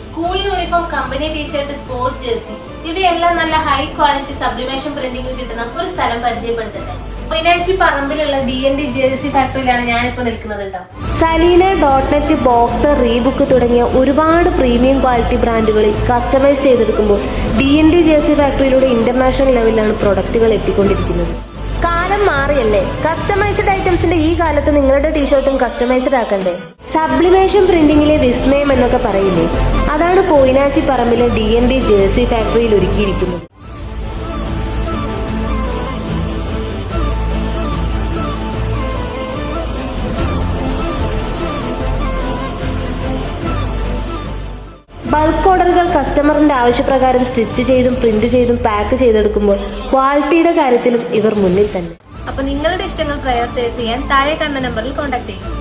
School uniform, company T shirt, sports jersey ഇവയെല്ലാം നല്ല high quality sublimation പ്രിന്റിംഗിൽ കിട്ടുന്ന ഒരു സ്ഥലം പരിചയപ്പെടുത്തട്ടെ. മൈനാച്ചി പറമ്പിലുള്ള DND ജേഴ്സി ഫാക്ടറിയിലാണ് ഞാനിപ്പോ നിൽക്കുന്നത് കേട്ടോ. സലീന, ഡോട്ട്നെറ്റ്, ബോക്സർ, റീബുക്ക് തുടങ്ങിയ ഒരുപാട് പ്രീമിയം ക്വാളിറ്റി ബ്രാൻഡുകളിൽ കസ്റ്റമൈസ് ചെയ്തെടുക്കുമ്പോൾ DND ജേഴ്സി ഫാക്ടറിയിലൂടെ ഇന്റർനാഷണൽ ലെവലിലാണ് പ്രൊഡക്റ്റുകൾ എത്തിക്കൊണ്ടിരിക്കുന്നത്. കാലം മാറിയല്ലേ, കസ്റ്റമൈസ്ഡ് ഐറ്റംസിന്റെ ഈ കാലത്ത് നിങ്ങളുടെ ടീഷർട്ടും കസ്റ്റമൈസ്ഡ് ആക്കണ്ടേ? സബ്ലിമേഷൻ പ്രിന്റിംഗിലെ വിസ്മയം എന്നൊക്കെ പറയില്ലേ, അതാണ് പോയിനാച്ചി പറമ്പിലെ DND ജേഴ്സി ഫാക്ടറിയിൽ ഒരുക്കിയിരിക്കുന്നത്. ബൾക്ക് ഓർഡറുകൾ കസ്റ്റമറിന്റെ ആവശ്യപ്രകാരം സ്റ്റിച്ച് ചെയ്തും പ്രിന്റ് ചെയ്തും പാക്ക് ചെയ്തെടുക്കുമ്പോൾ ക്വാളിറ്റിയുടെ കാര്യത്തിലും ഇവർ മുന്നിൽ തന്നെ. അപ്പൊ നിങ്ങളുടെ ഇഷ്ടങ്ങൾ പ്രയോറിറ്റൈസ് ചെയ്യാൻ താഴെ കാണുന്ന നമ്പറിൽ കോൺടാക്ട് ചെയ്യും.